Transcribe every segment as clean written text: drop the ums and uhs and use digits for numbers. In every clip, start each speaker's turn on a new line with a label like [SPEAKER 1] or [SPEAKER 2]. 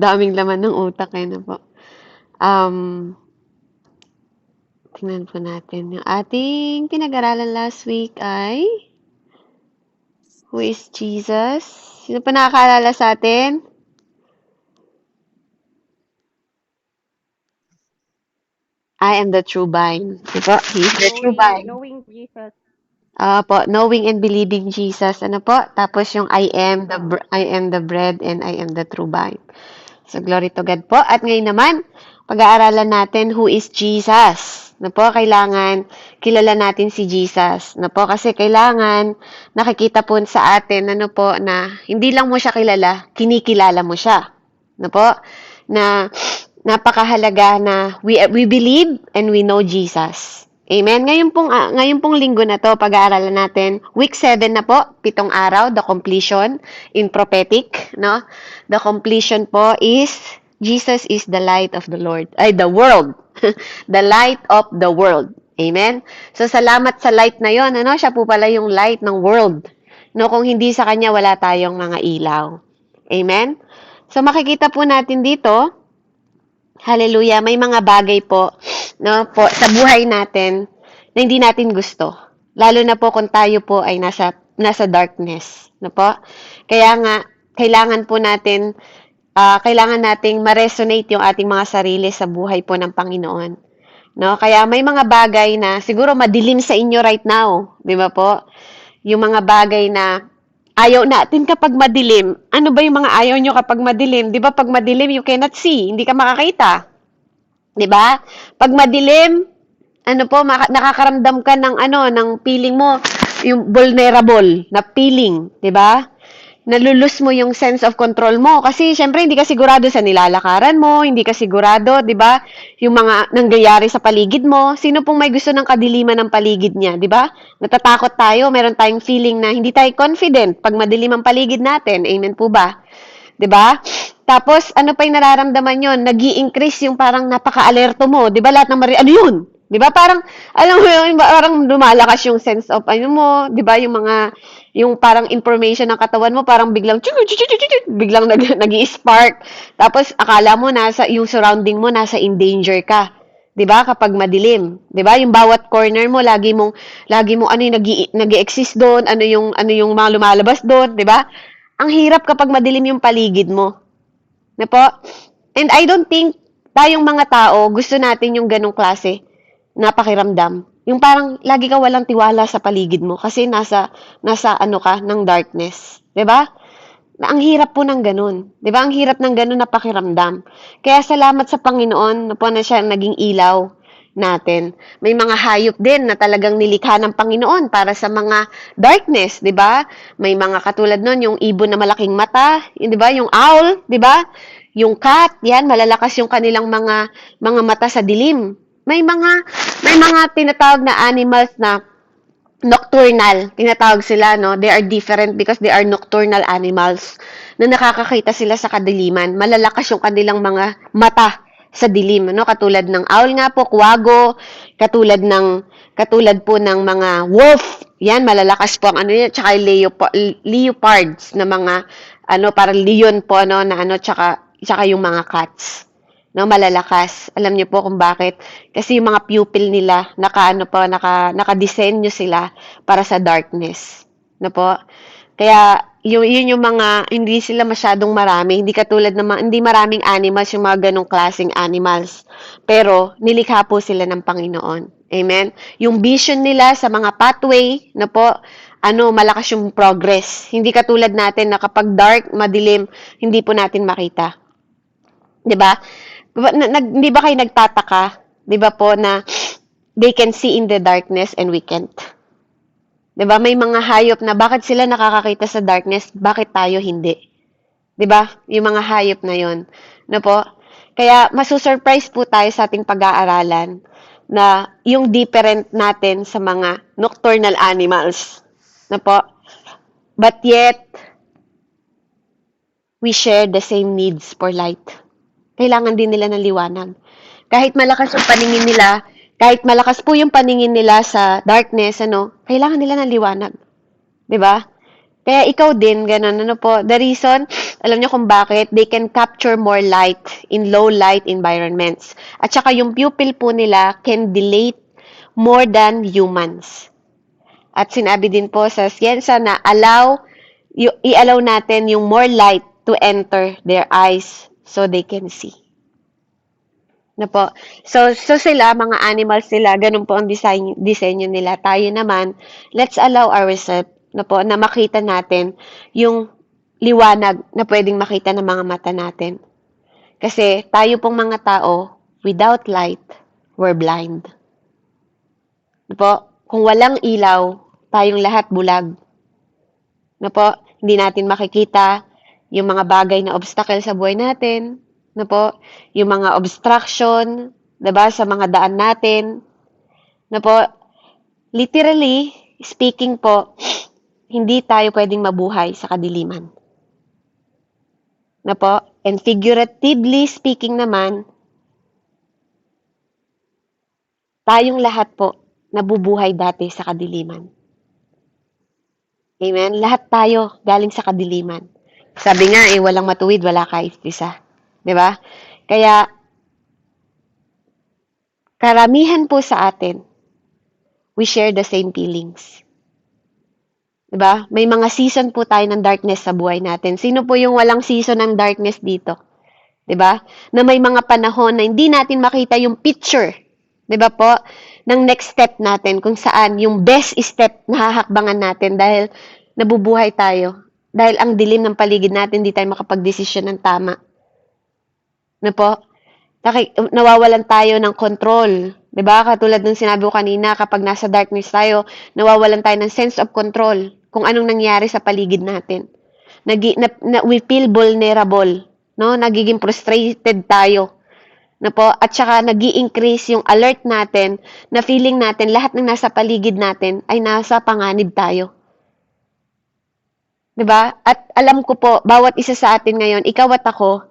[SPEAKER 1] daming laman ng utak eh, na po. Um, Tingnan po natin. Yung ating pinag-aralan last week ay Who is Jesus? Sino pa nakakaalala sa atin? I am the true vine. Diba? He is the true vine.
[SPEAKER 2] Knowing Jesus.
[SPEAKER 1] Po, knowing and believing Jesus. Ano po? Tapos yung I am the bread and I am the true vine. So, glory to God po. At ngayon naman, pag-aaralan natin who is Jesus. Na po, kailangan kilala natin si Jesus. Na po, kasi kailangan nakikita po sa atin, ano po, na hindi lang mo siya kilala, kinikilala mo siya. Na po, na napakahalaga na we believe and we know Jesus. Amen. Ngayon pong linggo na to, pag-aaralan natin, week 7 na po, 7 araw, the completion in prophetic, no? The completion po is Jesus is the light of the Lord, ay the world. The light of the world. Amen. So salamat sa light na 'yon, ano? Siya po pala yung light ng world. No, kung hindi sa kanya wala tayong mga ilaw. Amen. So makikita po natin dito, hallelujah, may mga bagay po, no, po sa buhay natin na hindi natin gusto. Lalo na po kung tayo po ay nasa darkness, no po? Kaya nga kailangan po natin kailangan nating ma-resonate yung ating mga sarili sa buhay po ng Panginoon. No? Kaya may mga bagay na siguro madilim sa inyo right now, 'di ba po? Yung mga bagay na ayaw natin kapag madilim. Ano ba yung mga ayaw nyo kapag madilim? 'Di ba pag madilim you cannot see, hindi ka makakita. 'Di ba? Pag madilim, ano po, nakakaramdam ka ng ng feeling mo, yung vulnerable na feeling, 'di ba? Nalulus mo yung sense of control mo kasi syempre hindi ka sigurado sa nilalakaran mo, hindi ka sigurado, 'di ba? Yung mga nangyayari sa paligid mo, sino pong may gusto ng kadiliman ng paligid niya, 'di ba? Natatakot tayo, meron tayong feeling na hindi tayo confident pag madilim ang paligid natin. Amen po ba? 'Di ba? Tapos ano pa yung nararamdaman yon? Nag-i-increase yung parang napaka-alerto mo, 'di ba? Lahat ng ano yun? 'Di ba? Parang alam mo yun, parang lumalakas yung sense of ano mo, 'di ba? Yung parang information ng katawan mo parang biglang biglang nag-i-spark. Tapos akala mo yung surrounding mo nasa in danger ka. 'Di ba? Kapag madilim, 'di ba? Yung bawat corner mo lagi mo ano yung nag-exist doon, ano yung mga lumalabas doon, 'di ba? Ang hirap kapag madilim yung paligid mo. Na po? And I don't think tayong mga tao gusto natin yung ganong klase na pakiramdam. Yung parang lagi ka walang tiwala sa paligid mo kasi nasa ano ka ng darkness, 'di ba? Na ang hirap po ng ganun, 'di ba? Ang hirap ng ganun na pakiramdam. Kaya salamat sa Panginoon na po na siya naging ilaw natin. May mga hayop din na talagang nilikha ng Panginoon para sa mga darkness, 'di ba? May mga katulad nun, yung ibon na malaking mata, 'di ba? Yung owl, 'di ba? Yung cat, yan malalakas yung kanilang mga mata sa dilim. May mga tinatawag na animals na nocturnal, tinatawag sila, no? They are different because they are nocturnal animals na nakakakita sila sa kadiliman. Malalakas yung kanilang mga mata sa dilim, no? Katulad ng owl nga po, kwago, katulad po ng mga wolf. Yan, malalakas po ang ano yan, tsaka leopards na mga parang leon po na tsaka yung mga cats. No, malalakas. Alam niyo po kung bakit? Kasi yung mga pupil nila, naka-disenyo sila para sa darkness. No po? Kaya, yun yung mga, hindi sila masyadong marami. Hindi katulad ng hindi maraming animals, yung mga ganong klaseng animals. Pero, nilikha po sila ng Panginoon. Amen? Yung vision nila sa mga pathway, no po, malakas yung progress. Hindi katulad natin na kapag dark, madilim, hindi po natin makita. 'Di ba? Di ba kayo nagtataka, 'di ba po, na they can see in the darkness and we can't. 'Di ba? May mga hayop na bakit sila nakakakita sa darkness, bakit tayo hindi? 'Di ba? Yung mga hayop na 'yon. No po? Kaya masusurprise po tayo sa ating pag-aaralan na yung different natin sa mga nocturnal animals. No po? But yet, we share the same needs for light. Kailangan din nila ng liwanag. Kahit malakas yung paningin nila, kahit malakas po yung paningin nila sa darkness, kailangan nila ng liwanag. 'Di ba? Kaya ikaw din, ganun, ano po, the reason, alam niyo kung bakit, they can capture more light in low light environments. At saka yung pupil po nila can dilate more than humans. At sinabi din po sa siyensa na i-allow natin yung more light to enter their eyes so they can see. Na po. So sila, mga animals sila, ganun po ang disenyo nila. Tayo naman, let's allow ourselves na po, na makita natin yung liwanag na pwedeng makita ng mga mata natin. Kasi tayo pong mga tao, without light, we're blind. Na po, kung walang ilaw, tayong lahat bulag. Na po, hindi natin makikita yung mga bagay na obstacle sa buhay natin, na po, yung mga obstruction, 'di ba, sa mga daan natin, na po, literally speaking po, hindi tayo pwedeng mabuhay sa kadiliman. Na po, and figuratively speaking naman, tayong lahat po nabubuhay dati sa kadiliman. Amen? Lahat tayo galing sa kadiliman. Sabi nga walang matuwid, wala kahit isa. 'Di ba? Kaya karamihan po sa atin, we share the same feelings. 'Di ba? May mga season po tayo ng darkness sa buhay natin. Sino po yung walang season ng darkness dito? 'Di ba? Na may mga panahon na hindi natin makita yung picture, 'di ba po? Ng next step natin kung saan yung best step na hahakbangan natin dahil nabubuhay tayo. Dahil ang dilim ng paligid natin, hindi tayo makapag-desisyon ng tama. Na po? Nawawalan tayo ng control. 'Di ba? Katulad ng sinabi ko kanina, kapag nasa darkness tayo, nawawalan tayo ng sense of control kung anong nangyari sa paligid natin. We feel vulnerable, no? Nagiging frustrated tayo. Na po, at saka nag-i-increase yung alert natin na feeling natin lahat ng nasa paligid natin ay nasa panganib tayo. 'Di ba? At alam ko po, bawat isa sa atin ngayon, ikaw at ako,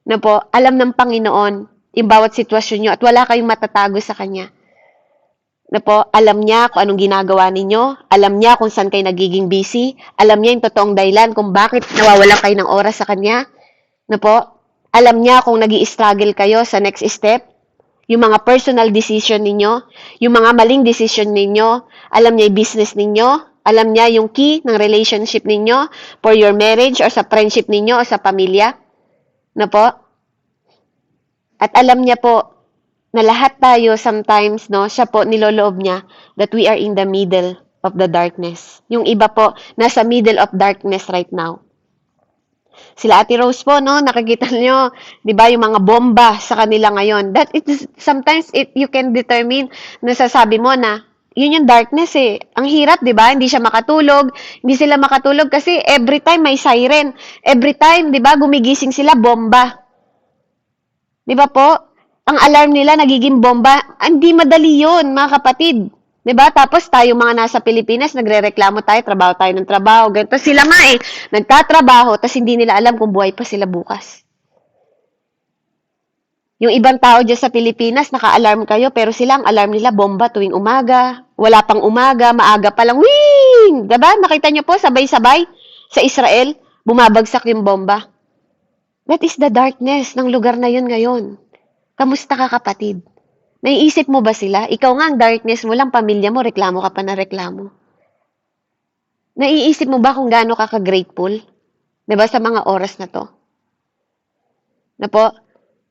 [SPEAKER 1] na po, alam ng Panginoon yung bawat sitwasyon nyo at wala kayong matatago sa Kanya. Na po, alam niya kung anong ginagawa ninyo, alam niya kung saan kayo nagiging busy, alam niya yung totoong dahilan kung bakit nawawalan kayo ng oras sa Kanya. Na po, alam niya kung nag-i-struggle kayo sa next step, yung mga personal decision ninyo, yung mga maling decision ninyo, alam niya yung business ninyo, alam niya yung key ng relationship ninyo for your marriage or sa friendship ninyo o sa pamilya. Na po? At alam niya po na lahat tayo sometimes, no, siya po niloloob niya that we are in the middle of the darkness. Yung iba po, nasa middle of darkness right now. Sila Ate Rose po, no, nakikita niyo, 'di ba, yung mga bomba sa kanila ngayon. That is sometimes you can determine, nasasabi mo na yun yung darkness eh. Ang hirap, 'di ba? Hindi siya makatulog, hindi sila makatulog kasi every time may siren. Every time, 'di ba, gumigising sila bomba. 'Di ba po? Ang alarm nila nagiging bomba. Hindi madali 'yon, mga kapatid. 'Di ba? Tapos tayo mga nasa Pilipinas, nagrereklamo tayo, trabaho tayo ng trabaho, ganito. Sila nga nagtatrabaho, tapos hindi nila alam kung buhay pa sila bukas. Yung ibang tao dyan sa Pilipinas, naka-alarm kayo, pero sila, ang alarm nila, bomba tuwing umaga. Wala pang umaga, maaga pa lang, wing! 'Di ba? Nakita niyo po, sabay-sabay, sa Israel, bumabagsak yung bomba. That is the darkness ng lugar na yun ngayon. Kamusta ka, kapatid? Naiisip mo ba sila? Ikaw nga ang darkness mo lang, pamilya mo, reklamo ka pa na reklamo. Naiisip mo ba kung gaano ka ka-grateful? 'Di ba, sa mga oras na to? Na po,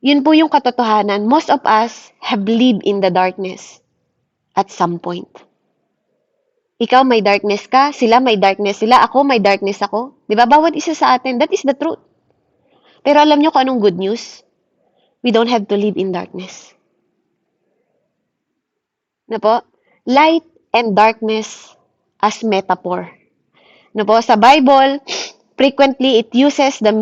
[SPEAKER 1] yun po yung katotohanan. Most of us have lived in the darkness at some point. Ikaw may darkness ka, sila may darkness sila, ako may darkness ako. 'Di ba? Bawat isa sa atin, that is the truth. Pero alam nyo kung anong good news? We don't have to live in darkness. Na po? Light and darkness as metaphor. Na po? Sa Bible, frequently it uses the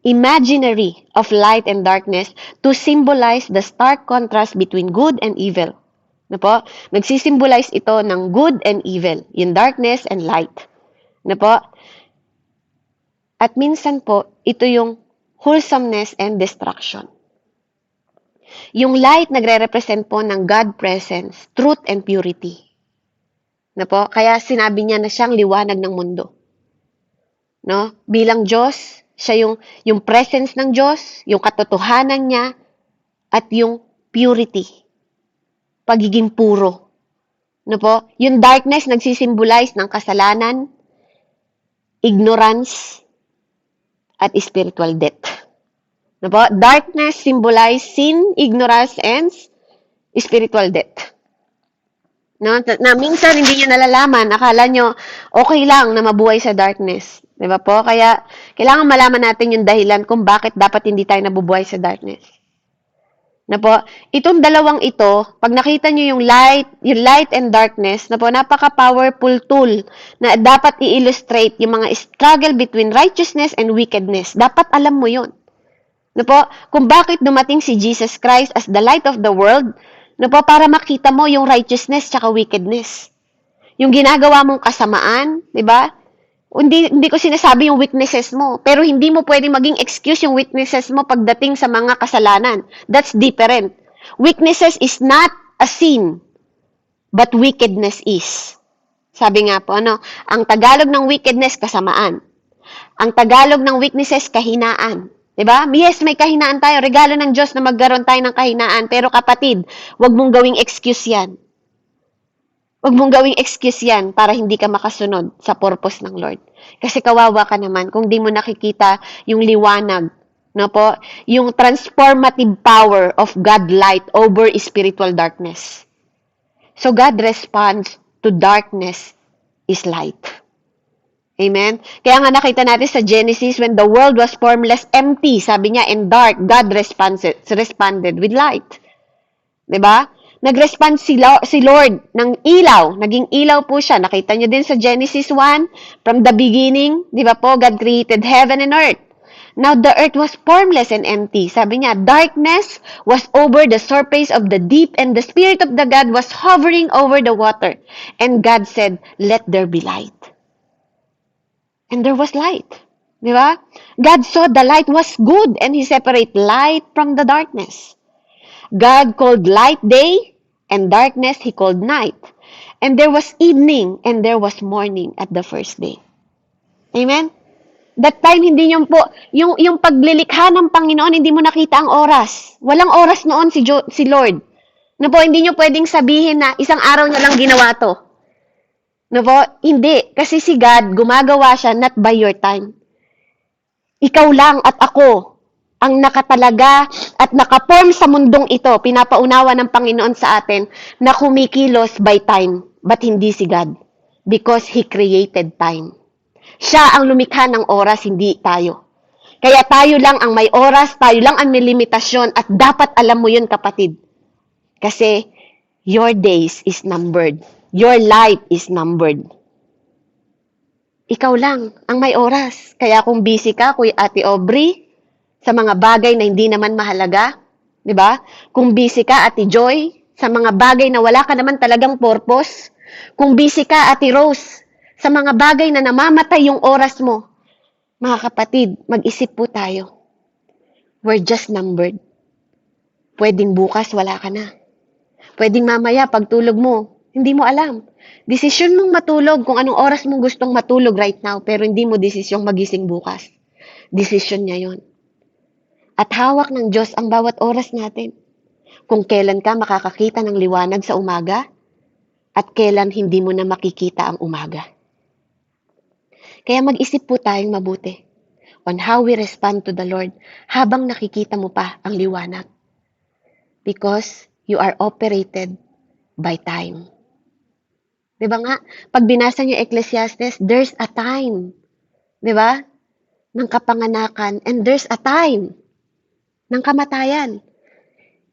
[SPEAKER 1] imaginary of light and darkness to symbolize the stark contrast between good and evil. Na po? Nagsisimbolize ito ng good and evil, yung darkness and light. Na po? At minsan po, ito yung wholesomeness and destruction. Yung light nagre-represent po ng God presence, truth and purity. Na po? Kaya sinabi niya na siyang liwanag ng mundo. no? Bilang Diyos, siya yung presence ng Diyos, yung katotohanan niya, at yung purity, pagiging puro. No po? Yung darkness nagsisimbolize ng kasalanan, ignorance, at spiritual death. No po? Darkness symbolize sin, ignorance, and spiritual death. No? Na minsan hindi nyo nalalaman, akala nyo okay lang na mabuhay sa darkness. Di ba po? Kaya kailangan malaman natin yung dahilan kung bakit dapat hindi tayo nabubuhay sa darkness. Na po, itong dalawang ito, pag nakita nyo yung light and darkness, na po, napaka-powerful tool na dapat i-illustrate yung mga struggle between righteousness and wickedness. Dapat alam mo yun. Na po, kung bakit dumating si Jesus Christ as the light of the world, na po, para makita mo yung righteousness tsaka wickedness. Yung ginagawa mong kasamaan, di ba? Hindi ko sinasabi yung weaknesses mo, pero hindi mo pwedeng maging excuse yung weaknesses mo pagdating sa mga kasalanan. That's different. Weaknesses is not a sin, but wickedness is. Sabi nga po, ang Tagalog ng wickedness, kasamaan. Ang Tagalog ng weaknesses, kahinaan. Diba? Yes, may kahinaan tayo. Regalo ng Diyos na magkaroon tayo ng kahinaan. Pero kapatid, wag mong gawing excuse yan. Huwag mong gawing excuse yan para hindi ka makasunod sa purpose ng Lord. Kasi kawawa ka naman kung di mo nakikita yung liwanag, no po? Yung transformative power of God light over spiritual darkness. So God responds to darkness is light. Amen? Kaya nga nakita natin sa Genesis, when the world was formless, empty, sabi niya, and dark, God responded with light. Diba? Nag-respond si Lord ng ilaw. Naging ilaw po siya. Nakita niyo din sa Genesis 1, from the beginning, di ba po, God created heaven and earth. Now the earth was formless and empty. Sabi niya, darkness was over the surface of the deep and the Spirit of the God was hovering over the water. And God said, let there be light. And there was light. Di ba? God saw the light was good and He separated light from the darkness. God called light day, and darkness He called night. And there was evening, and there was morning at the first day. Amen? That time, hindi nyo po, yung paglilikha ng Panginoon, hindi mo nakita ang oras. Walang oras noon si Lord. No po, hindi nyo pwedeng sabihin na isang araw niya lang ginawa to. No po, hindi. Kasi si God, gumagawa siya not by your time. Ikaw lang at ako ang nakatalaga at nakaform sa mundong ito, pinapaunawa ng Panginoon sa atin na kumikilos by time, but hindi si God. Because He created time. Siya ang lumikha ng oras, hindi tayo. Kaya tayo lang ang may oras, tayo lang ang may limitasyon, at dapat alam mo yun, kapatid. Kasi your days is numbered. Your life is numbered. Ikaw lang ang may oras. Kaya kung busy ka, Kuya Ate Aubrey, sa mga bagay na hindi naman mahalaga, di ba? Kung busy ka, Ate Joy, sa mga bagay na wala ka naman talagang purpose. Kung busy ka, Ate Rose, sa mga bagay na namamatay yung oras mo. Mga kapatid, mag-isip po tayo. We're just numbered. Pwedeng bukas, wala ka na. Pwedeng mamaya, pagtulog mo, hindi mo alam. Desisyon mong matulog kung anong oras mong gustong matulog right now, pero hindi mo desisyong magising bukas. Desisyon niya yon. At hawak ng Diyos ang bawat oras natin. Kung kailan ka makakakita ng liwanag sa umaga, at kailan hindi mo na makikita ang umaga. Kaya mag-isip po tayong mabuti on how we respond to the Lord habang nakikita mo pa ang liwanag. Because you are operated by time. Diba nga? Pag binasa niyo Ecclesiastes, there's a time. Diba? Ng kapanganakan, and there's a time ng kamatayan.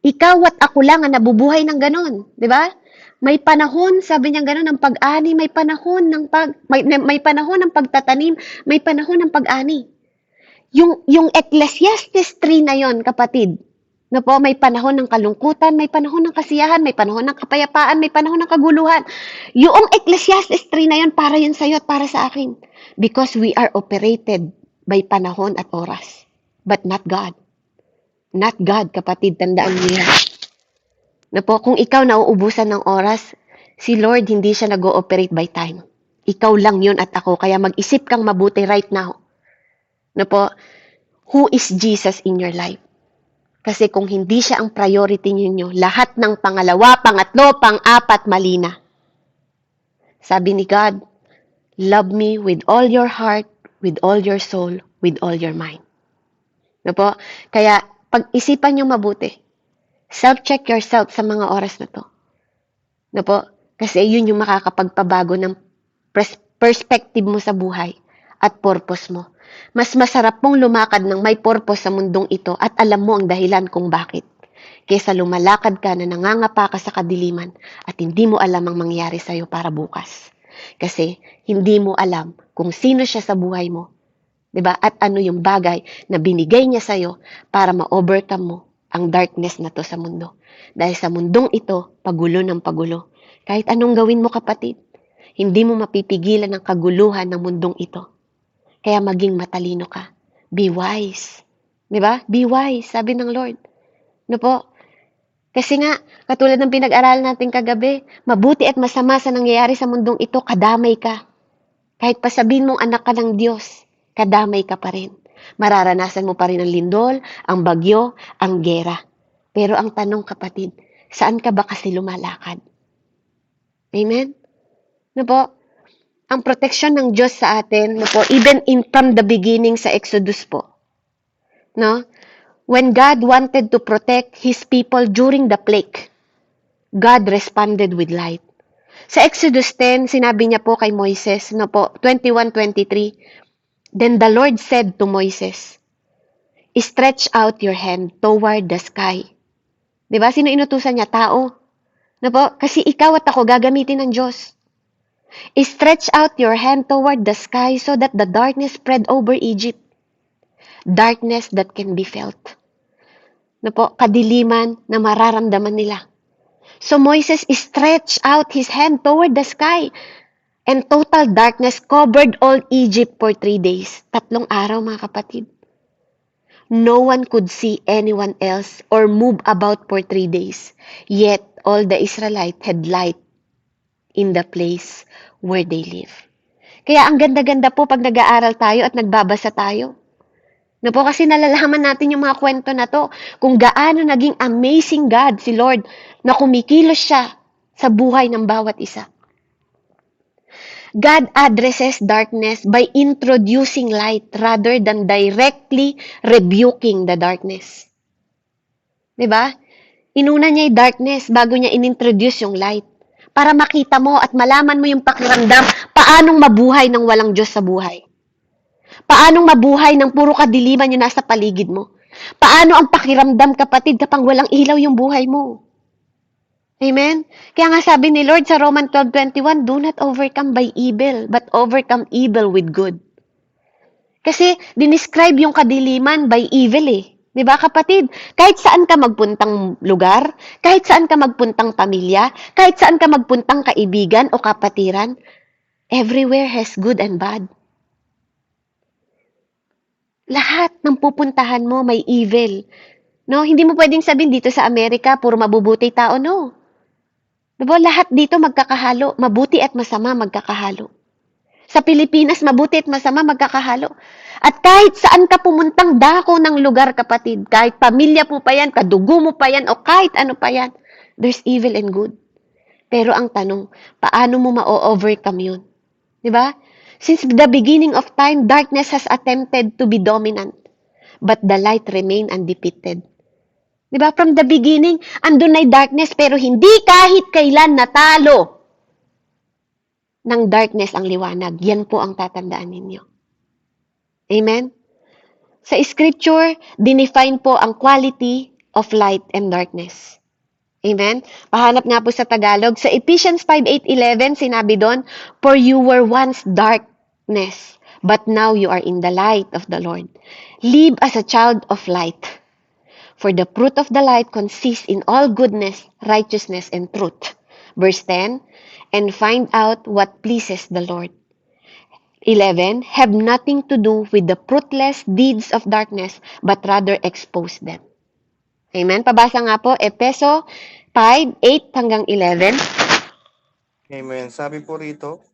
[SPEAKER 1] Ikaw at ako lang ang nabubuhay ng ganon, 'di ba? May panahon, sabi niya ganon, ng pag-ani, may panahon ng may panahon ng pagtatanim, may panahon ng pag-ani. Yung Ecclesiastes 3 na 'yon, kapatid. Na po, may panahon ng kalungkutan, may panahon ng kasiyahan, may panahon ng kapayapaan, may panahon ng kaguluhan. Yung Ecclesiastes 3 na 'yon, para yun sa iyo at para sa akin. Because we are operated by panahon at oras, but not God. Not God, kapatid, tandaan niyo yan. Na po, kung ikaw nauubusan ng oras, si Lord hindi siya nag-ooperate by time. Ikaw lang yun at ako. Kaya mag-isip kang mabuti right now. No po? Who is Jesus in your life? Kasi kung hindi siya ang priority ninyo, lahat ng pangalawa, pangatlo, pang-apat, mali na. Sabi ni God, love me with all your heart, with all your soul, with all your mind. No po? Kaya, pag-isipan nyo mabuti. Self-check yourself sa mga oras na to. No po? Kasi yun yung makakapagpabago ng perspective mo sa buhay at purpose mo. Mas masarap mong lumakad ng may purpose sa mundong ito at alam mo ang dahilan kung bakit. Kesa lumalakad ka na nangangapa ka sa kadiliman at hindi mo alam ang mangyayari sa'yo para bukas. Kasi hindi mo alam kung sino siya sa buhay mo. 'Di ba? At ano yung bagay na binigay niya sa'yo para ma-overcome mo ang darkness na to sa mundo. Dahil sa mundong ito, pagulo ng pagulo. Kahit anong gawin mo kapatid, hindi mo mapipigilan ang kaguluhan ng mundong ito. Kaya maging matalino ka. Be wise. 'Di ba? Be wise, sabi ng Lord. No po? Kasi nga, katulad ng pinag-aralan natin kagabi, mabuti at masama sa nangyayari sa mundong ito, kadamay ka. Kahit pa sabihin mong anak ka ng Diyos, kadamay ka pa rin. Mararanasan mo pa rin ang lindol, ang bagyo, ang gera. Pero ang tanong kapatid, saan ka ba kasi lumalakad? Amen? No po? Ang proteksyon ng Diyos sa atin, no po, even from the beginning sa Exodus po. No? When God wanted to protect His people during the plague, God responded with light. Sa Exodus 10, sinabi niya po kay Moises, no po, 21:23, then the Lord said to Moises, stretch out your hand toward the sky. Diba? Sino inutusan niya? Tao. No po? Kasi ikaw at ako gagamitin ng Diyos. Stretch out your hand toward the sky so that the darkness spread over Egypt. Darkness that can be felt. No po? Kadiliman na mararamdaman nila. So Moses stretched out his hand toward the sky, and total darkness covered all Egypt for 3 days. 3 araw, mga kapatid. No one could see anyone else or move about for 3 days. Yet all the Israelites had light in the place where they live. Kaya ang ganda-ganda po pag nag-aaral tayo at nagbabasa tayo. No po, kasi nalalaman natin yung mga kwento na to, kung gaano naging amazing God si Lord na kumikilos siya sa buhay ng bawat isa. God addresses darkness by introducing light rather than directly rebuking the darkness. 'Di ba? Inuna niya yung darkness bago niya inintroduce yung light. Para makita mo at malaman mo yung pakiramdam paanong mabuhay ng walang Diyos sa buhay. Paanong mabuhay ng puro kadiliman yung nasa paligid mo? Paano ang pakiramdam, kapatid, kapag walang ilaw yung buhay mo? Amen? Kaya nga sabi ni Lord sa Romans 12:21, do not overcome by evil, but overcome evil with good. Kasi dinescribe yung kadiliman by evil eh. 'Di ba kapatid? Kahit saan ka magpuntang lugar, kahit saan ka magpuntang pamilya, kahit saan ka magpuntang kaibigan o kapatiran, everywhere has good and bad. Lahat ng pupuntahan mo may evil. No, hindi mo pwedeng sabihin dito sa Amerika puro mabubuti tao, no. Diba, lahat dito magkakahalo, mabuti at masama magkakahalo. Sa Pilipinas, mabuti at masama magkakahalo. At kahit saan ka pumuntang dako ng lugar, kapatid, kahit pamilya mo pa yan, kadugo mo pa yan, o kahit ano pa yan, there's evil and good. Pero ang tanong, paano mo ma-overcome yun? Diba? Since the beginning of time, darkness has attempted to be dominant, but the light remained undefeated. Diba? From the beginning, andun ay darkness, pero hindi kahit kailan natalo ng darkness ang liwanag. Yan po ang tatandaan ninyo. Amen? Sa scripture, dinefine po ang quality of light and darkness. Amen? Pahanap nga po sa Tagalog. Sa Ephesians 5:8-11, sinabi doon, for you were once darkness, but now you are in the light of the Lord. Live as a child of light. For the fruit of the light consists in all goodness, righteousness, and truth. Verse 10, and find out what pleases the Lord. 11, have nothing to do with the fruitless deeds of darkness, but rather expose them. Amen? Pabasa nga po, Efeso 5:8-11.
[SPEAKER 2] Amen. Sabi po rito,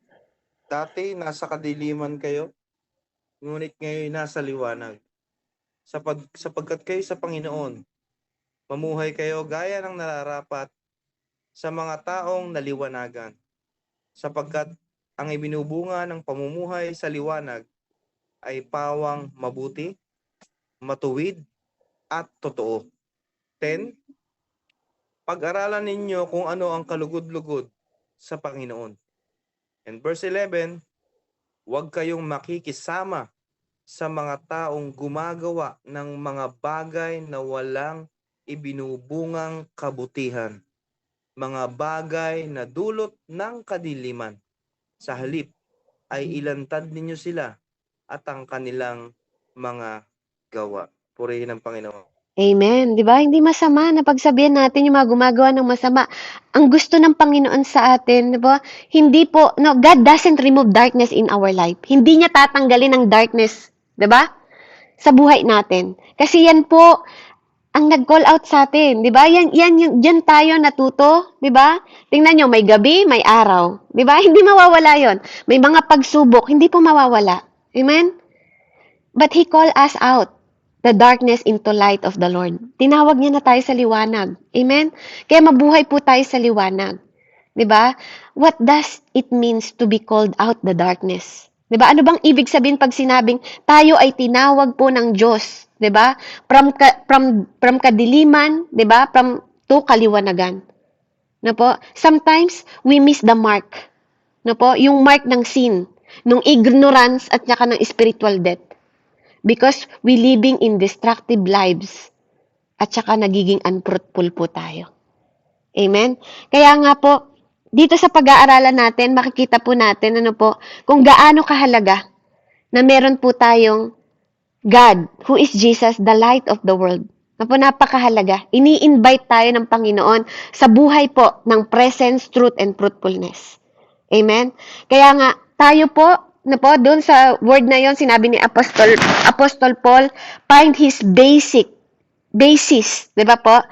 [SPEAKER 2] Dati nasa kadiliman kayo, ngunit ngayon nasa liwanag. Sapagkat kayo sa Panginoon, mamuhay kayo gaya ng nararapat sa mga taong naliwanagan. Sapagkat ang ibinubunga ng pamumuhay sa liwanag ay pawang mabuti, matuwid, at totoo. 10. Pag-aralan ninyo kung ano ang kalugod-lugod sa Panginoon. And verse 11, huwag kayong makikisama sa mga taong gumagawa ng mga bagay na walang ibinubungang kabutihan, mga bagay na dulot ng kadiliman. Sa halip ay ilantad ninyo sila at ang kanilang mga gawa. Purihin ang Panginoon.
[SPEAKER 1] Amen. Di ba? Hindi masama na pagsabihan natin yung mga gumagawa ng masama. Ang gusto ng Panginoon sa atin, di ba? Hindi po, no, God doesn't remove darkness in our life. Hindi niya tatanggalin ang darkness, di ba? Sa buhay natin. Kasi yan po ang nag-call out sa atin, di ba? Yan tayo natuto, di ba? Tingnan nyo, may gabi, may araw. Di ba? Hindi mawawala yon. May mga pagsubok, hindi po mawawala. Amen? But He called us out the darkness into light of the Lord. Tinawag niya na tayo sa liwanag. Amen? Kaya mabuhay po tayo sa liwanag. 'Di ba? What does it means to be called out the darkness? 'Di ba? Ano bang ibig sabihin pag sinabing tayo ay tinawag po ng Diyos, 'di ba? From kadiliman, 'di ba? From to kaliwanagan. No po? Sometimes we miss the mark. No po? Yung mark ng sin, ng ignorance at saka ng spiritual death. Because we living in destructive lives at saka nagiging unfruitful po tayo. Amen? Kaya nga po, dito sa pag-aaralan natin, makikita po natin kung gaano kahalaga na meron po tayong God, who is Jesus, the light of the world. Na po napakahalaga. Ini-invite tayo ng Panginoon sa buhay po ng presence, truth, and fruitfulness. Amen? Kaya nga, tayo po, doon sa word na yon sinabi ni Apostle Paul, find his basis, di ba po?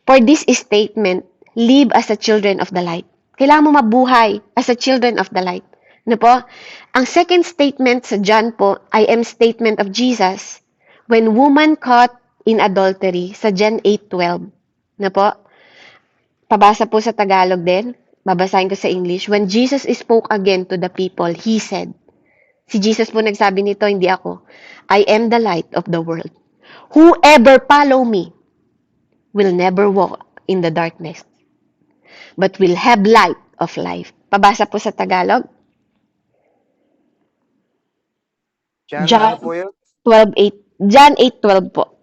[SPEAKER 1] For this statement, live as a children of the light. Kailangan mo mabuhay as a children of the light. Ano po? Ang second statement sa John po, I am statement of Jesus, when woman caught in adultery, sa John 8:12. Ano po? Pabasa po sa Tagalog din. Babasahin ko sa English. When Jesus spoke again to the people, He said, si Jesus po nagsabi nito, hindi ako, I am the light of the world. Whoever follow me will never walk in the darkness, but will have light of life. Pabasa po sa Tagalog.
[SPEAKER 2] Ano po yun?
[SPEAKER 1] 12:8. John 8:12 po.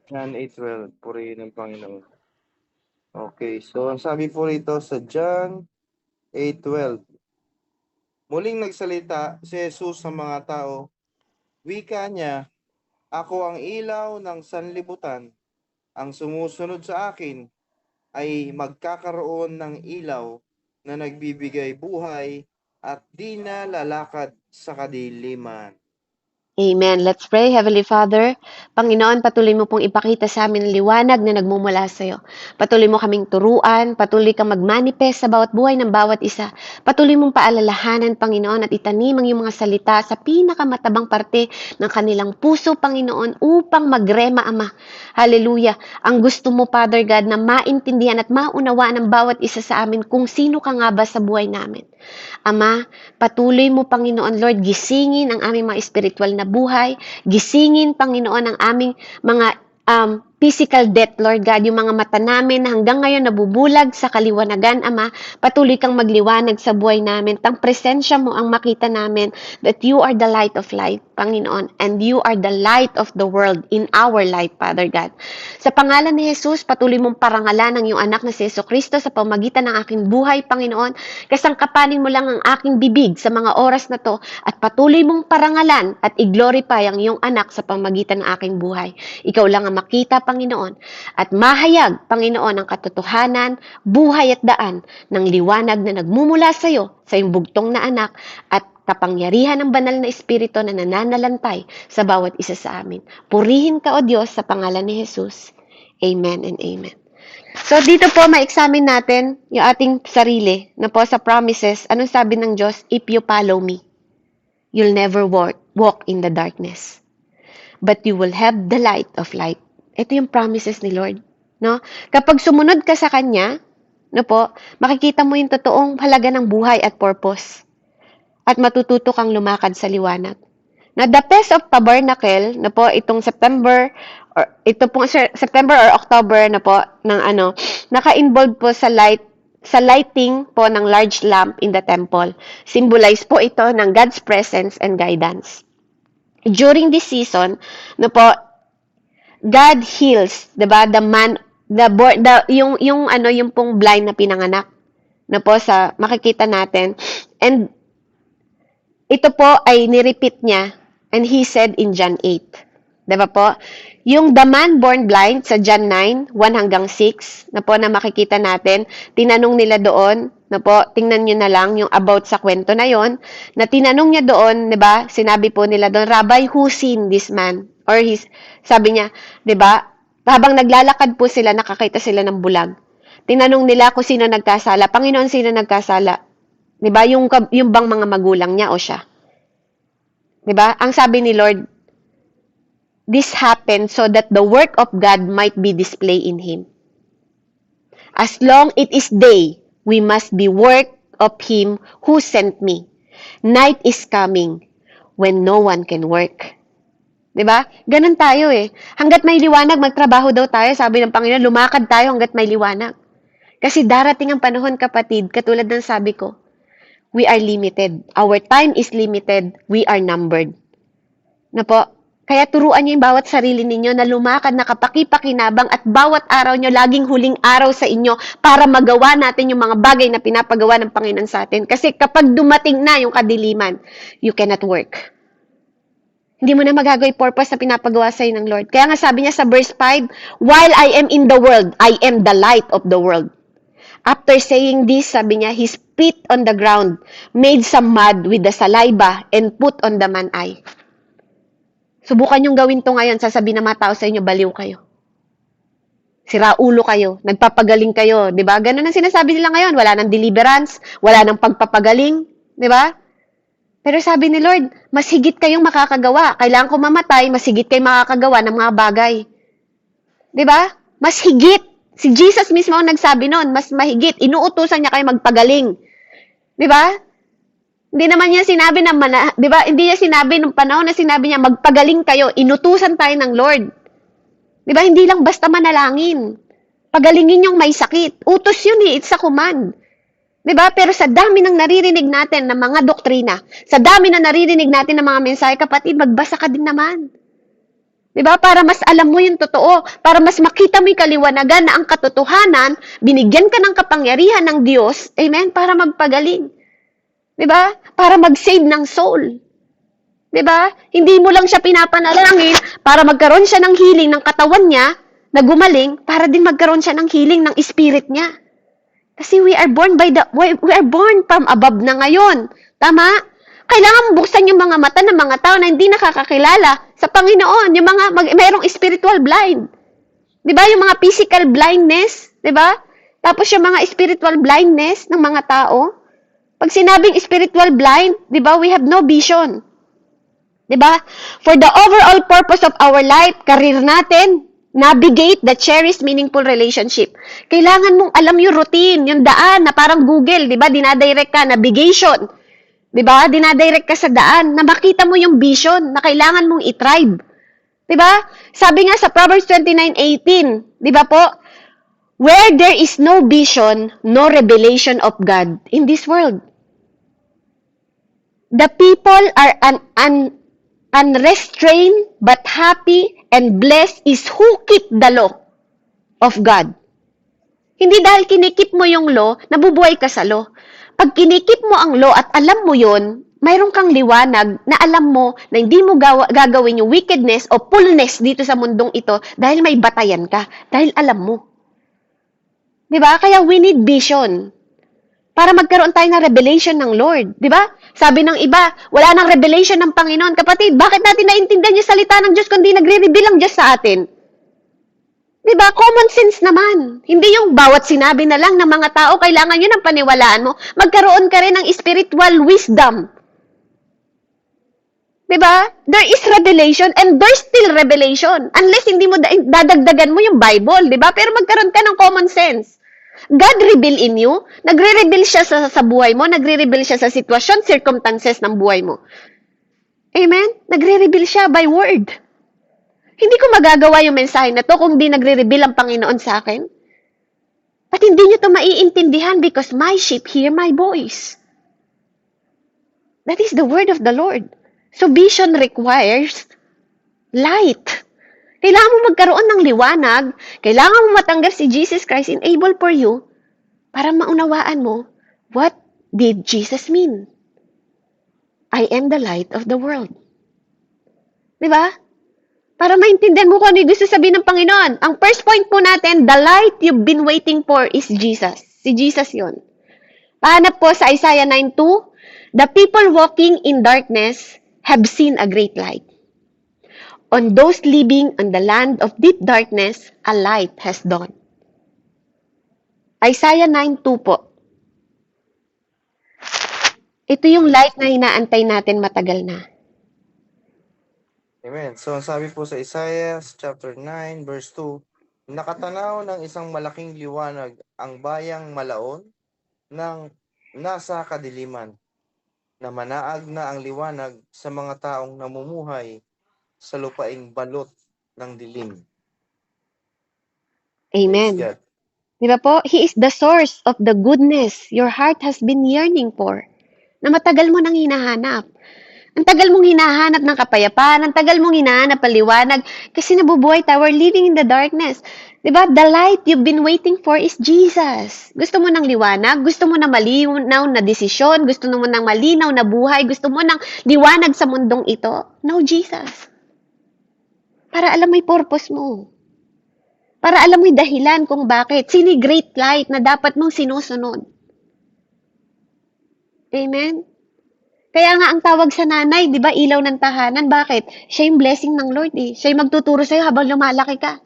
[SPEAKER 2] John 8:12. Purihin ang Panginoon. Okay, so ang sabi po rito sa John 8:12. Muling nagsalita si Jesus sa mga tao. Wika niya, ako ang ilaw ng sanlibutan. Ang sumusunod sa akin ay magkakaroon ng ilaw na nagbibigay buhay at di na lalakad sa kadiliman.
[SPEAKER 1] Amen. Let's pray. Heavenly Father, Panginoon, patuloy mo pong ipakita sa amin ang liwanag na nagmumula sa iyo. Patuloy mo kaming turuan, patuloy kang magmanifest sa bawat buhay ng bawat isa. Patuloy mong paalalahanan, Panginoon, at itanim ang iyong mga salita sa pinakamatabang parte ng kanilang puso, Panginoon, upang magrema, Ama. Hallelujah. Ang gusto mo, Father God, na maintindihan at maunawaan ng bawat isa sa amin kung sino ka nga ba sa buhay namin. Ama, patuloy mo, Panginoon Lord, gisingin ang aming mga spiritual na buhay, gisingin, Panginoon, ang aming mga physical death, Lord God, yung mga mata namin na hanggang ngayon nabubulag sa kaliwanagan, Ama, patuloy kang magliwanag sa buhay namin. Tang presensya mo ang makita namin that you are the light of life, Panginoon, and you are the light of the world in our life, Father God. Sa pangalan ni Jesus, patuloy mong parangalan ang iyong anak na si Jesucristo sa pamagitan ng aking buhay, Panginoon. Kasangkapanin mo lang ang aking bibig sa mga oras na to at patuloy mong parangalan at i-glorify ang iyong anak sa pamagitan ng aking buhay. Ikaw lang ang makita, Panginoon, at mahayag, Panginoon, ang katotohanan, buhay at daan ng liwanag na nagmumula sa iyo, sa iyong bugtong na anak, at kapangyarihan ng banal na espiritu na nananalantay sa bawat isa sa amin. Purihin ka, O Diyos, sa pangalan ni Jesus. Amen and amen. So, dito po, ma-examine natin yung ating sarili na po sa promises. Anong sabi ng Diyos? If you follow me, you'll never walk in the darkness, but you will have the light of light. Ito yung promises ni Lord. No? Kapag sumunod ka sa Kanya, no po, makikita mo yung totoong halaga ng buhay at purpose. At matututo kang lumakad sa liwanag. Na the Feast of Tabernacle, na po, itong September or October na po, ng naka-involve po sa lighting po ng large lamp in the temple. Symbolize po ito ng God's presence and guidance. During this season, no po, God heals, 'di ba? Yung pong blind na pinanganak. Na po sa makikita natin. And ito po ay ni-repeat niya, and he said in John 8. 'Di ba po? Yung the man born blind sa John 9, 1 hanggang 6, na po na makikita natin, tinanong nila doon, na po, tingnan nyo na lang yung about sa kwento na yon, na tinanong niya doon, 'di ba? Sinabi po nila doon, Rabbi, who seen this man? Or sabi niya, 'di ba? Habang naglalakad po sila, nakakita sila ng bulag. Tinanong nila kung sino nagkasala. Panginoon, sino nagkasala? 'Di ba? Yung bang mga magulang niya o siya? 'Di ba? Ang sabi ni Lord, this happened so that the work of God might be displayed in him. As long it is day, we must be work of him who sent me. Night is coming when no one can work. 'Di ba? Ganun tayo eh. Hangga't may liwanag, magtrabaho daw tayo. Sabi ng Panginoon, lumakad tayo hangga't may liwanag. Kasi darating ang panahon, kapatid, katulad ng sabi ko, we are limited. Our time is limited. We are numbered. Na po? Kaya turuan niyo yung bawat sarili ninyo na lumakad na kapaki-pakinabang at bawat araw nyo, laging huling araw sa inyo para magawa natin yung mga bagay na pinapagawa ng Panginoon sa atin. Kasi kapag dumating na yung kadiliman, you cannot work. Hindi mo na magagawa yung purpose na pinapagawa sa'yo ng Lord. Kaya nga sabi niya sa verse 5, while I am in the world, I am the light of the world. After saying this, sabi niya, he spit on the ground, made some mud with the saliva, and put on the man's eye. Subukan yung gawin to ngayon, sasabihin ng mga tao sa inyo, baliw kayo. Siraulo kayo, nagpapagaling kayo, di ba? Ganun ang sinasabi nila ngayon, wala nang deliverance, wala nang pagpapagaling, di ba? Pero sabi ni Lord, mas higit kayong makakagawa. Kailangan ko mamatay, mas higit kayong makakagawa ng mga bagay. Di ba? Mas higit. Si Jesus mismo ang nagsabi noon, mas mahigit. Inuutusan niya kayo magpagaling. Di ba? Hindi naman niya sinabi na, di ba? Hindi niya sinabi nung panahon na sinabi niya, magpagaling kayo. Inutusan tayo ng Lord. Di ba? Hindi lang basta manalangin. Pagalingin yung may sakit. Utos yun eh. It's a command. Diba? Pero sa dami ng naririnig natin ng mga doktrina, sa dami na naririnig natin ng mga mensahe, kapatid, magbasa ka din naman. Diba? Para mas alam mo yung totoo, para mas makita mo yung kaliwanagan na ang katotohanan, binigyan ka ng kapangyarihan ng Diyos, amen, para magpagaling. Diba? Para mag-save ng soul. Diba? Hindi mo lang siya pinapanalangin para magkaroon siya ng healing ng katawan niya na gumaling, para din magkaroon siya ng healing ng spirit niya. Kasi we are born from above na ngayon. Tama? Kailangan buksan yung mga mata ng mga tao na hindi nakakakilala sa Panginoon. Yung mayroong spiritual blind. 'Di ba? Yung mga physical blindness, 'di ba? Tapos yung mga spiritual blindness ng mga tao. Pag sinabing spiritual blind, 'di ba? We have no vision. 'Di ba? For the overall purpose of our life, career natin, navigate the cherished meaningful relationship. Kailangan mong alam yung routine, yung daan na parang Google, 'di ba? Dinadirect ka, navigation. 'Di ba? Dinadirect ka sa daan na makita mo yung vision na kailangan mong i-thrive. 'Di ba? Sabi nga sa Proverbs 29:18, 'di ba po? Where there is no vision, no revelation of God in this world. The people are unrestrained but happy and blessed is who keep the law of God. Hindi dahil kinikip mo yung law, nabubuhay ka sa law. Pag kinikip mo ang law at alam mo yon, mayroon kang liwanag na alam mo na hindi mo gagawin yung wickedness o fullness dito sa mundong ito dahil may batayan ka, dahil alam mo. Diba? Kaya we need vision para magkaroon tayo ng revelation ng Lord. Diba? Sabi ng iba, wala nang revelation ng Panginoon. Kapatid, bakit natin naintindihan yung salita ng Diyos kung di nagre-reveal ang Diyos sa atin? Diba? Common sense naman. Hindi yung bawat sinabi na lang ng mga tao, kailangan yun ang paniwalaan mo. Magkaroon ka rin ng spiritual wisdom. Diba? There is revelation and there's still revelation. Unless hindi mo dadagdagan mo yung Bible, diba? Pero magkaroon ka ng common sense. God reveal in you. Nagre-reveal siya sa buhay mo. Nagre-reveal siya sa sitwasyon, circumstances ng buhay mo. Amen? Nagre-reveal siya by word. Hindi ko magagawa yung mensahe na to kung di nagre-reveal ang Panginoon sa akin. At hindi nyo to maiintindihan because my sheep hear my voice. That is the word of the Lord. So vision requires light. Kailangan mo magkaroon ng liwanag. Kailangan mo matanggap si Jesus Christ enable for you para maunawaan mo what did Jesus mean. I am the light of the world. Diba? Para maintindihan mo kung ano yung gusto sabihin ng Panginoon. Ang first point po natin, the light you've been waiting for is Jesus. Si Jesus yun. Pahanap po sa Isaiah 9:2, the people walking in darkness have seen a great light. On those living on the land of deep darkness, a light has dawned. Isaiah 9:2 po. Ito yung light na inaantay natin matagal na.
[SPEAKER 2] Amen. So, ang sabi po sa Isaiah chapter 9, verse 2, nakatanaw ng isang malaking liwanag ang bayang malaon ng nasa kadiliman, na manaag na ang liwanag sa mga taong namumuhay sa lupaing balot ng dilim. Praise
[SPEAKER 1] Amen.
[SPEAKER 2] God.
[SPEAKER 1] Di ba po? He is the source of the goodness your heart has been yearning for. Na matagal mo nang hinahanap. Ang tagal mong hinahanap ng kapayapaan, ang tagal mong hinahanap paliwanag, kasi nabubuhay tayo, we're living in the darkness. Diba? The light you've been waiting for is Jesus. Gusto mo ng liwanag? Gusto mo ng malinaw na desisyon? Gusto mo ng malinaw na buhay? Gusto mo ng liwanag sa mundong ito? No, Jesus. Para alam mo yung purpose mo. Para alam mo yung dahilan kung bakit. Sino yung great light na dapat mong sinusunod. Amen? Kaya nga ang tawag sa nanay, 'di ba, ilaw ng tahanan. Bakit? Siya yung blessing ng Lord eh. Siya yung magtuturo sa'yo habang lumalaki ka.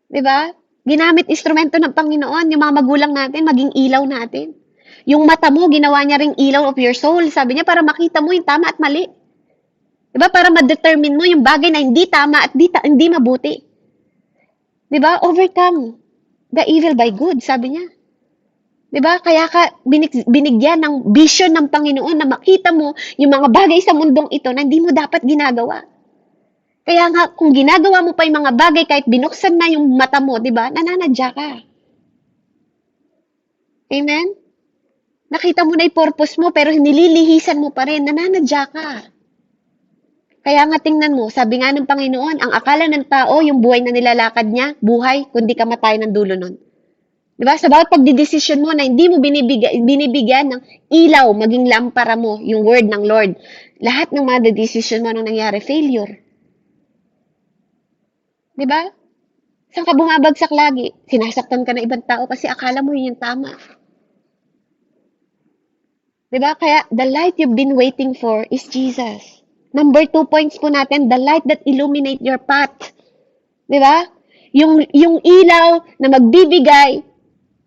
[SPEAKER 1] 'Di ba? Ginamit instrumento ng Panginoon yung mga magulang natin maging ilaw natin. Yung mata mo, ginawa niya ring ilaw of your soul. Sabi niya para makita mo yung tama at mali. 'Di ba? Para ma-determine mo yung bagay na hindi tama at hindi mabuti. 'Di ba? Overcome the evil by good, sabi niya. 'Di ba? Kaya ka binigyan ng vision ng Panginoon na makita mo yung mga bagay sa mundong ito na hindi mo dapat ginagawa. Kaya nga, kung ginagawa mo pa yung mga bagay kahit binuksan na yung mata mo, 'di ba? Nananadya ka. Amen? Nakita mo na yung purpose mo pero nililihisan mo pa rin, nananadya ka. Kaya nga tingnan mo, sabi nga ng Panginoon, ang akala ng tao, yung buhay na nilalakad niya, buhay, kundi kamatay ng dulo nun. Diba? Sa bawat pagdidesisyon mo na hindi mo binibigyan ng ilaw, maging lampara mo, yung word ng Lord. Lahat ng mga decision mo nung nangyari, failure. Diba? Saan ka bumabagsak lagi? Sinasaktan ka ng ibang tao kasi akala mo yun yung tama. Diba? Kaya, the light you've been waiting for is Jesus. Number 2 points po natin, the light that illuminate your path. Diba? Yung ilaw na magbibigay,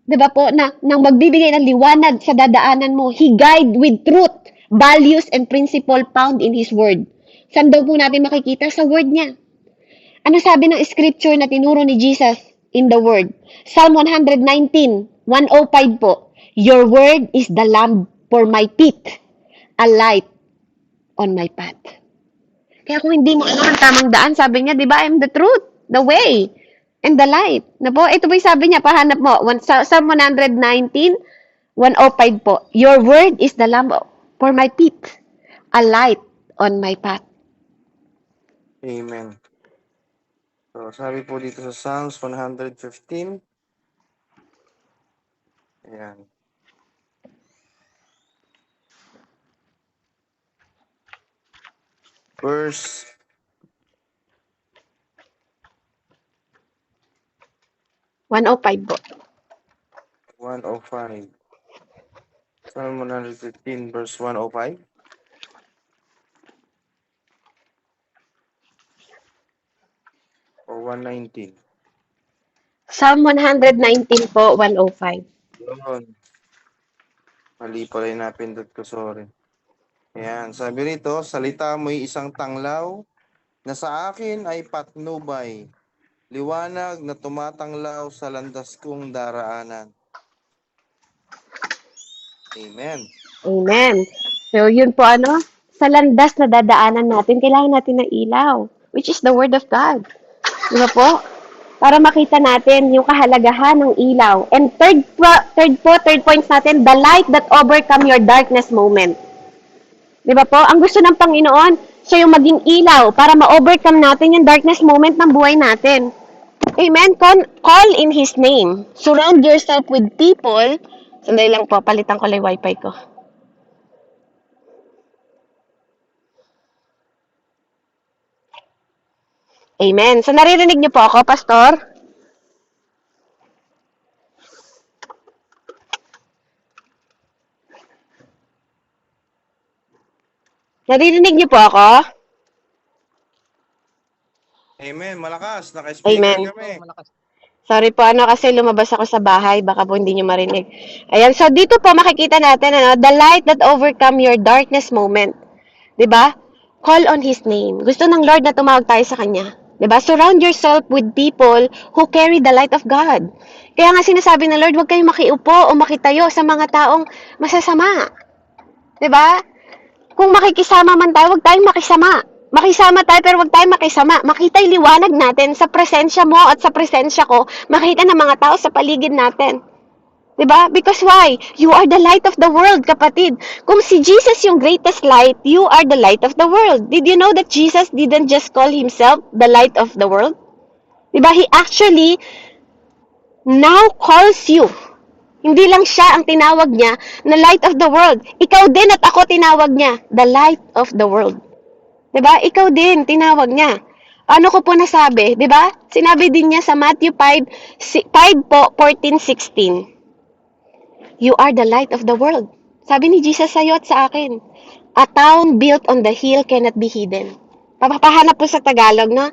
[SPEAKER 1] diba po, nang magbibigay ng liwanag sa dadaanan mo, He guide with truth, values, and principle found in His Word. Saan daw po natin makikita? Sa Word niya. Ano sabi ng scripture na tinuro ni Jesus in the Word? Psalm 119:105 po. Your Word is the lamp for my feet, a light on my path. Kaya kung hindi mo ano ang tamang daan, sabi niya, di ba, I'm the truth, the way, and the light. Na po, ito po yung sabi niya, pahanap mo, Psalm 119:105 po. Your word is the lamp for my feet, a light on my path.
[SPEAKER 2] Amen. So, sabi po dito sa Psalms 115. Ayan. Verse
[SPEAKER 1] 105 po.
[SPEAKER 2] 105. Psalm 115, verse 105. O 119?
[SPEAKER 1] Psalm 119 po, 105.
[SPEAKER 2] Yun. Mali pala yung napindot ko, sorry. Ayan, sabi rito, salita mo'y isang tanglaw na sa akin ay patnubay, liwanag na tumatanglaw sa landas kong daraanan. Amen.
[SPEAKER 1] Amen. So, yun po sa landas na dadaanan natin, kailangan natin ng ilaw, which is the Word of God. Di ba po? Para makita natin yung kahalagahan ng ilaw. And third points natin, the light that overcome your darkness moment. Di ba po? Ang gusto ng Panginoon, siya yung maging ilaw para ma-overcome natin yung darkness moment ng buhay natin. Amen? Call in His name. Surround yourself with people. Sandali lang po, palitan ko lang yung wifi ko. Amen. So, naririnig niyo po ako, Pastor? Naririnig niyo po ako?
[SPEAKER 2] Amen. Malakas. Naka-speaker
[SPEAKER 1] Amen.
[SPEAKER 2] kami.
[SPEAKER 1] Sorry po, kasi lumabas ako sa bahay, baka po hindi niyo marinig. Ayan, so dito po makikita natin, the light that overcome your darkness moment. 'Di ba? Call on His name. Gusto ng Lord na tumawag tayo sa Kanya. 'Di ba? Surround yourself with people who carry the light of God. Kaya nga sinasabi ng Lord, huwag kayong makiupo o makitayo sa mga taong masasama. 'Di ba? Kung makikisama man tayo, huwag tayong makisama. Makisama tayo pero huwag tayong makisama. Makita yung liwanag natin sa presensya mo at sa presensya ko. Makita ng mga tao sa paligid natin. Diba? Because why? You are the light of the world, kapatid. Kung si Jesus yung greatest light, you are the light of the world. Did you know that Jesus didn't just call Himself the light of the world? Diba? He actually now calls you. Hindi lang siya ang tinawag niya na light of the world. Ikaw din at ako tinawag niya, the light of the world. 'Di ba? Ikaw din tinawag niya. Ano ko po nasabi, 'di ba? Sinabi din niya sa Matthew 5:14-16. You are the light of the world. Sabi ni Jesus sa'yo at sa akin. A town built on the hill cannot be hidden. Papahanap po sa Tagalog, no?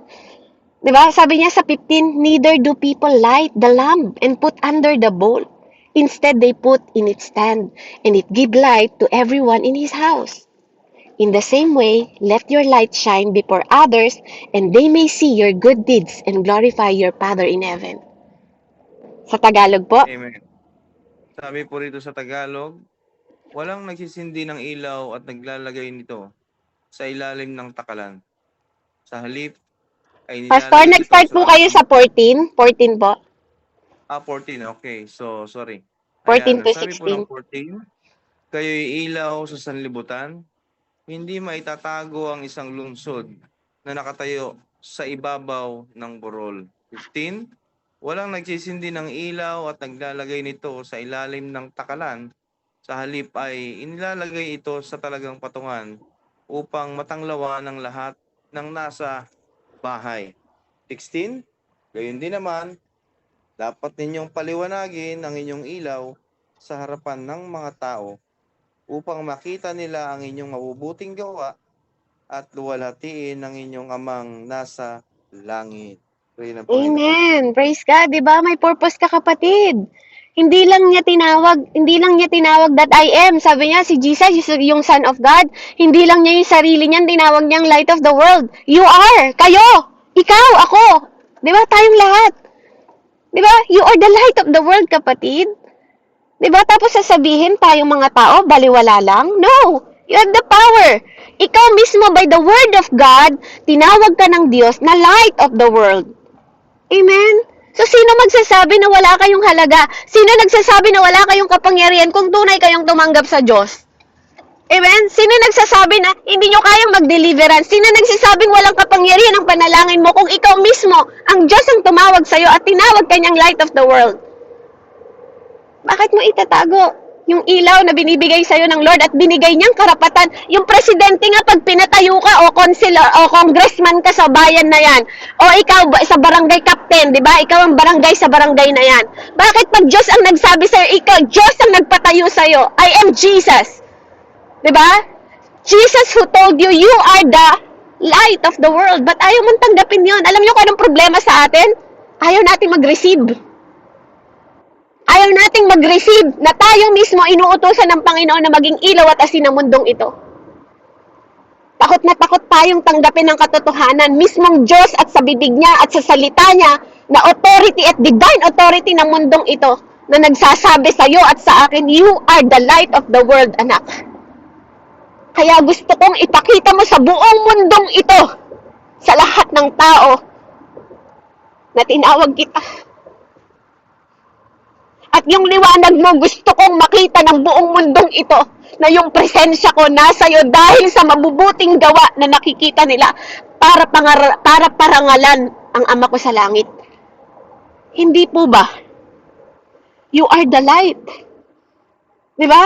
[SPEAKER 1] 'Di ba? Sabi niya sa 15, neither do people light the lamp and put under the bowl. Instead, they put in its stand, and it give light to everyone in his house. In the same way, let your light shine before others, and they may see your good deeds and glorify your Father in heaven. Sa Tagalog po.
[SPEAKER 2] Amen. Sabi po rito sa Tagalog, walang nagsisindi ng ilaw at naglalagay nito sa ilalim ng takalan. Sa halip, ay nilalagay
[SPEAKER 1] Pastor, nag-start po kayo sa 14? 14 po.
[SPEAKER 2] 14, okay. So, sorry.
[SPEAKER 1] 14 to
[SPEAKER 2] sabi po ng
[SPEAKER 1] 16.
[SPEAKER 2] 14, kayo'y ilaw sa sanlibutan, hindi maitatago ang isang lungsod na nakatayo sa ibabaw ng burol. 15, walang nagsisindi ng ilaw at naglalagay nito sa ilalim ng takalan. Sa halip ay inilalagay ito sa talagang patungan upang matanglawan ng lahat ng nasa bahay. 16, gayon din naman, dapat ninyong paliwanagin ang inyong ilaw sa harapan ng mga tao upang makita nila ang inyong mabubuting gawa at luwalhatiin ang inyong amang nasa langit.
[SPEAKER 1] Amen. Praise God. Diba? May purpose ka, kapatid. Hindi lang niya tinawag that I am. Sabi niya, si Jesus, yung Son of God, hindi lang niya yung sarili niya, tinawag niyang light of the world. You are. Kayo. Ikaw. Ako. Diba? Tayong lahat. Diba? You are the light of the world, kapatid. Diba? Tapos sasabihin tayong mga tao, baliwala lang? No! You have the power. Ikaw mismo, by the word of God, tinawag ka ng Diyos na light of the world. Amen? So, sino magsasabi na wala kayong halaga? Sino nagsasabi na wala kayong kapangyarihan kung tunay kayong tumanggap sa Diyos? Amen? Sino nagsasabi na hindi nyo kayang mag-deliverance? Sino nagsasabing walang kapangyarihan ang panalangin mo kung ikaw mismo, ang Diyos ang tumawag sa'yo at tinawag kanyang light of the world? Bakit mo itatago yung ilaw na binibigay sa'yo ng Lord at binigay niyang karapatan? Yung presidente nga, pag pinatayo ka o consular o congressman ka sa bayan na yan, o ikaw sa barangay captain, di ba? Ikaw ang barangay sa barangay na yan. Bakit pag Diyos ang nagsabi sa'yo, ikaw, Diyos ang nagpatayo sa'yo, I am Jesus. Di ba? Jesus who told you, you are the light of the world. But ayaw mong tanggapin yon. Alam niyo kung anong problema sa atin? Ayaw nating mag-receive. Ayaw nating mag-receive na tayo mismo inuutosan ng Panginoon na maging ilaw at asin ng mundong ito. Takot na takot tayong tanggapin ang katotohanan. Mismong Diyos at sa bibig niya at sa salita niya na authority at divine authority ng mundong ito na nagsasabi sa iyo at sa akin, you are the light of the world, anak. Kaya gusto kong ipakita mo sa buong mundong ito, sa lahat ng tao, na tinawag kita. At yung liwanag mo, gusto kong makita ng buong mundong ito na yung presensya ko nasa iyo dahil sa mabubuting gawa na nakikita nila para parangalan ang Ama ko sa langit. Hindi po ba? You are the light. Diba?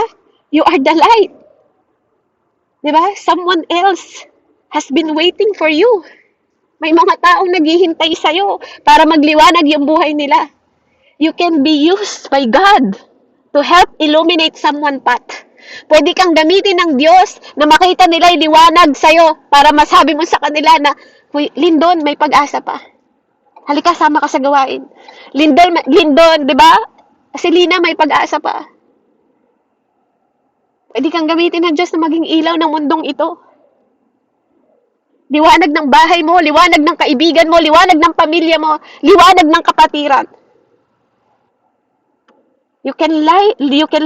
[SPEAKER 1] You are the light. Diba? Someone else has been waiting for you. May mga taong naghihintay sa'yo para magliwanag yung buhay nila. You can be used by God to help illuminate someone path. Pwede kang gamitin ng Diyos na makita nila yung liwanag sa'yo para masabi mo sa kanila na, Lindon, may pag-asa pa. Halika, sama ka sa gawain. Lindon, di ba? Selina, may pag-asa pa. Pwede kang gamitin ng Diyos na maging ilaw ng mundong ito. Liwanag ng bahay mo, liwanag ng kaibigan mo, liwanag ng pamilya mo, liwanag ng kapatiran. You can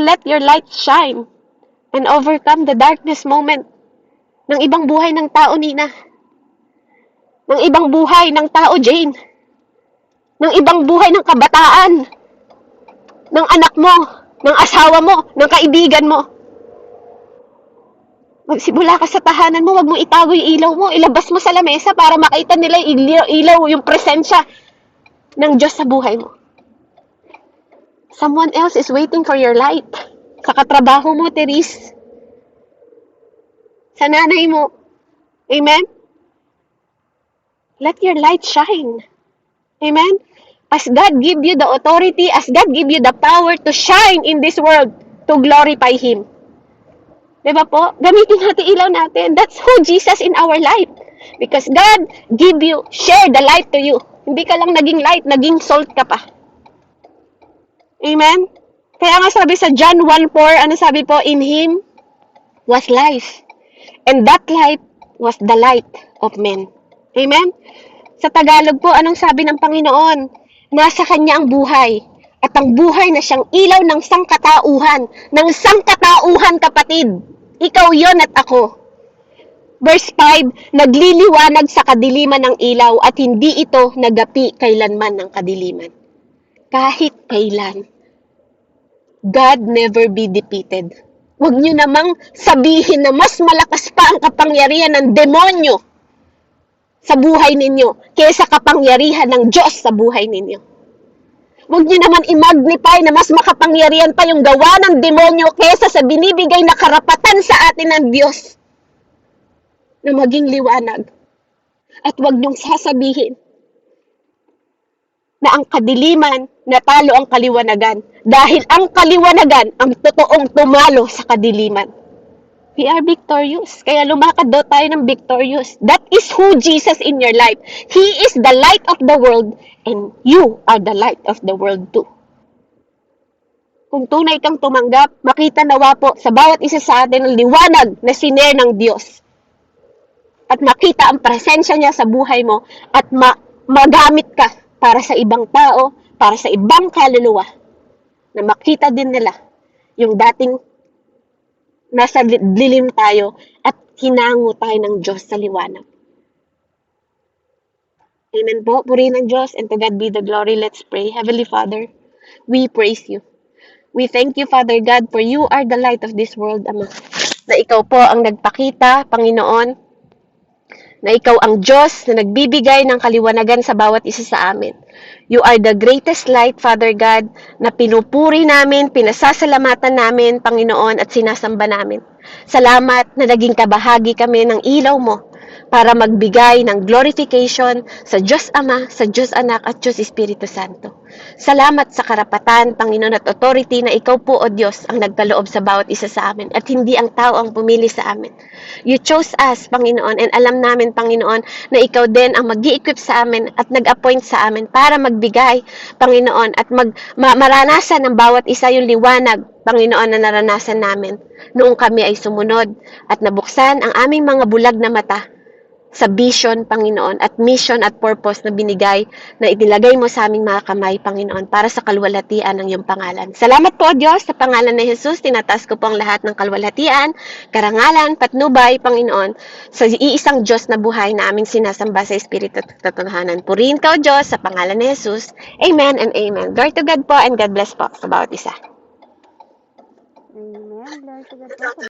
[SPEAKER 1] let your light shine and overcome the darkness moment ng ibang buhay ng tao, Nina. Ng ibang buhay ng tao, Jane. Ng ibang buhay ng kabataan. Ng anak mo, ng asawa mo, ng kaibigan mo. Magsimula ka sa tahanan mo, wag mo itago yung ilaw mo, ilabas mo sa lamesa para makita nila ilaw yung presensya ng Diyos sa buhay mo. Someone else is waiting for your light. Sa katrabaho mo, Therese. Sa nanay mo. Amen? Let your light shine. Amen? As God give you the authority, as God give you the power to shine in this world, to glorify Him. Diba po? Gamitin natin ilaw natin. That's who Jesus in our life. Because God give you, share the light to you. Hindi ka lang naging light, naging salt ka pa. Amen? Kaya nga sabi sa John 1:4, ano sabi po? In Him was life. And that light was the light of men. Amen? Sa Tagalog po, anong sabi ng Panginoon? Nasa Kanya ang buhay. At ang buhay na siyang ilaw ng sangkatauhan. Ng sangkatauhan, kapatid. Ikaw yon at ako. Verse 5, nagliliwanag sa kadiliman ng ilaw at hindi ito nagapi kailanman ng kadiliman. Kahit kailan. God never be defeated. Huwag nyo namang sabihin na mas malakas pa ang kapangyarihan ng demonyo sa buhay ninyo kaysa kapangyarihan ng Diyos sa buhay ninyo. Huwag nyo naman i-magnify na mas makapangyarihan pa yung gawa ng demonyo kaysa sa binibigay na karapatan sa atin ng Diyos na maging liwanag. At huwag nyong sasabihin na ang kadiliman natalo ang kaliwanagan dahil ang kaliwanagan ang totoong tumalo sa kadiliman. We are victorious. Kaya lumakad daw tayo ng victorious. That is who Jesus in your life. He is the light of the world and you are the light of the world too. Kung tunay kang tumanggap, makita nawa po sa bawat isa sa atin ang liwanag na sinare ng Diyos. At makita ang presensya niya sa buhay mo at magamit ka para sa ibang tao, para sa ibang kaluluwa, na makita din nila yung dating nasa dilim tayo at hinango tayo ng Diyos sa liwanag. Amen po. Purihin ng Diyos and to God be the glory. Let's pray. Heavenly Father, we praise you. We thank you, Father God, for you are the light of this world, Ama. Na ikaw po ang nagpakita, Panginoon, na ikaw ang Diyos na nagbibigay ng kaliwanagan sa bawat isa sa amin. You are the greatest light, Father God, na pinupuri namin, pinasasalamatan namin, Panginoon, at sinasamba namin. Salamat na naging kabahagi kami ng ilaw mo para magbigay ng glorification sa Diyos Ama, sa Diyos Anak, at Diyos Espiritu Santo. Salamat sa karapatan, Panginoon, at authority na ikaw po, O Diyos, ang nagkaloob sa bawat isa sa amin at hindi ang tao ang pumili sa amin. You chose us, Panginoon, and alam namin, Panginoon, na ikaw din ang mag-i-equip sa amin at nag-appoint sa amin para magbigay, Panginoon, at maranasan ng bawat isa yung liwanag, Panginoon, na naranasan namin noong kami ay sumunod at nabuksan ang aming mga bulag na mata sa vision, Panginoon, at mission at purpose na binigay, na itilagay mo sa aming mga kamay, Panginoon, para sa kalwalhatian ng iyong pangalan. Salamat po, Diyos, sa pangalan ni Jesus. Tinataas ko po ang lahat ng kalwalhatian, karangalan, patnubay, Panginoon, sa iisang Diyos na buhay na aming sinasamba sa Espiritu at katotohanan. Purihin ka, O Diyos, sa pangalan ni Jesus. Amen and amen. Glory to God po and God bless po sa bawat isa.
[SPEAKER 3] Amen. Glory to God po.